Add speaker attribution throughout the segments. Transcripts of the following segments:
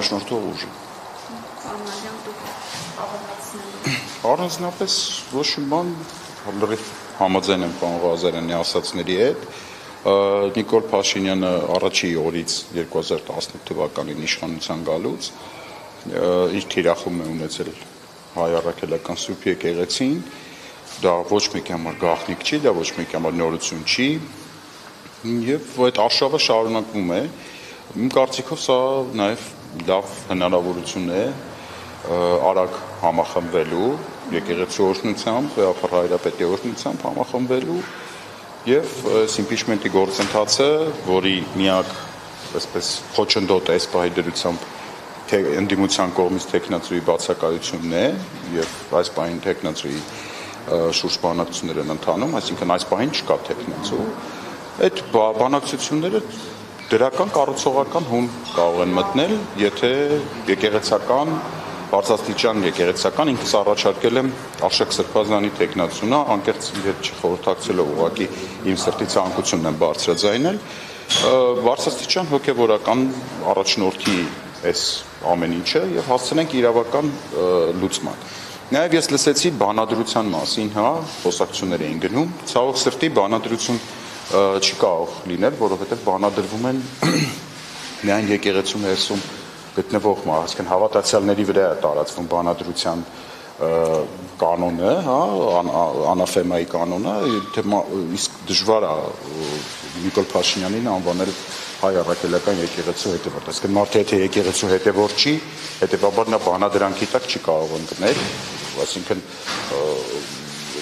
Speaker 1: առաջնորդող ուժը։ Առանձնապես ոչ մի բան լրիվ համաձայն եմ պարոն Ղազարյանի ասածների հետ։ Նիկոլ Փաշինյանը առաջի օրից 2018 թվականին իշխանության գալուց իր թիրախում է ունեցել հայ առաքելական Սուրբ եկեղեցին, դա ոչ մեկի համար գաղտնիք չի, դա ոչ մեկի համար նորություն չի, եւ այդ արշավը շարունակվում է։ Իմ կարծիքով սա նաեւ լավ հնարավորություն է արագ համախմբվելու եկեղեցու օրհնությամբ, Ղեոֆար Հայրապետի օրհնությամբ համախմբվելու եւ impeachment-ի գործընթացը, որի միակ, այսպես խոչընդոտը այս պահի դրությամբ ընդդիմության կողմից տեխնացուի բացակայությունն է եւ այս պահին տեխնացուի շուրջ բանակցություններ են ընթանում, այսինքն այս պահին չկա տեխնացու։ Այդ բանակցությունները դրական կառուցողական հուն կարող են մտնել, եթե եկեղեցական բարձրաստիճան եկեղեցական ինքս առաջարկել եմ Արշակ Սրբազանի տեխնացունը, անկեղծ իր հետ չխորհրդակցելով ուղղակի իմ սրտի ցանկությունն եմ բարձրաձայնել, բարձրաստիճան հոգեվորական առաջնորդի այս ամեն ինչը եւ հասցնենք իրավական լուծման։ Նաեւ ես լսեցի բանադրության մասին, խոսակցություններ էին գնում, ցավոք սրտի բանադրություն չի կարող լինել, որովհետեւ բանադրվում են միայն եկեղեցու ներսում գտնվող այսինքն հավատացյալների վրա է տարածվում բանադրության կանոնը, անաֆեմայի կանոնը, իսկ դժվար է Նիկոլ Փաշինյանին անվանել հայ առաքելական եկեղեցու հետևորդ, այսինքն մարդը եթե եկեղեցու հետևորդ չի, հետևաբար նա բանադրանքի տակ չի կարող ընկնել, այսինքն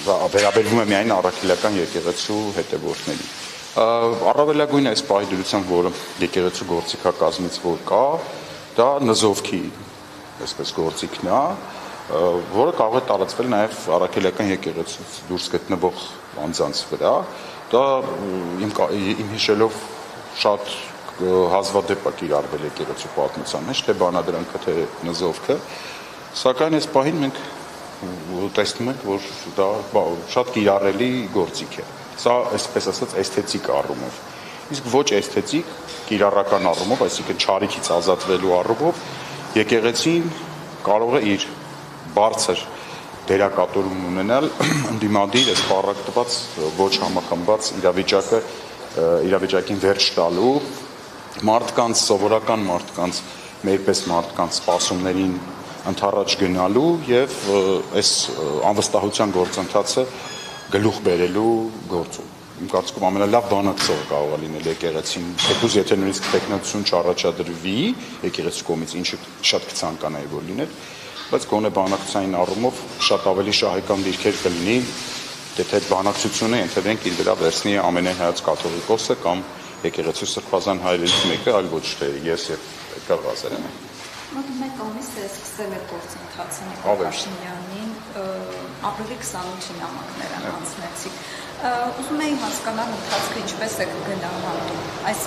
Speaker 1: վերաբերվում է միայն առաքելական եկեղեցու հետևորդներին։ Առավելագույն այս պահի դրությամբ, որը եկեղեցու գործիքակազմից որ կա, դա նզովքի այսպես գործիքն է, որը կարող է տարածվել նաև առաքելական եկեղեցուց դուրս գտնվող անձանց վրա, դա իմ հիշելով շատ հազվադեպ է կիրառվել եկեղեցու պատմության մեջ, թե բանադրանքը, թե նզովքը, սակայն այս պահին մենք տեսնում ենք, որ դա շատ կիրառելի գործիք է, սա այսպես ասած էսթետիկ առումով, իսկ ոչ էսթետիկ կիրառական առումով, այսինքն չարիքից ազատվելու առումով, եկեղեցին կարող է իր բարձր դերակատարում ունենալ ընդդիմադիր այս պարակտված ոչ համախմբված իրավիճակին վերջ տալու մարդկանց, սովորական մարդկանց, մերպես մարդկանց սպասումներին ընդառաջ գնալու եւ այս անվստահության գործընթացը գլուխ բերելու գործում։ Իմ կարծիքով ամենալավ բանակցողը կարող է լինել եկեղեցին, թեկուզ եթե նույնիսկ տեխնացություն չառաջադրվի եկեղեցու կողմից, ինչը շատ կցանկանայի որ լիներ, բայց գոնե բանակցային առումով շատ ավելի շահեկան դիրքեր կլինի, եթե այդ բանակցությունը ենթադրենք իր վրա վերցնի ամենահայաց կաթողիկոսը կամ եկեղեցու Սրբազան հայրերից մեկը, այլ ոչ թե ես եւ Էդգար Ղազարյանը։
Speaker 2: Մոտ մեկ ամիս է սկսել է գործընթացը Նիկոլ Փաշինյանին, ապրիլի 28-ին նամակները հանձնեցիք։ Ուզում էի հասկանալ ընթացքը ինչպես է կգնահատում այս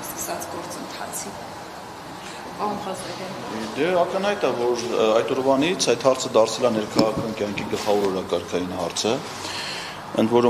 Speaker 2: սկսած գործընթացի։
Speaker 3: Դե ակնհայտ է, որ այդ օրվանից այդ հարցը դարձել է ներքաղաքական կյանքի գլխավոր օրակարգային հարցը, ընդ որում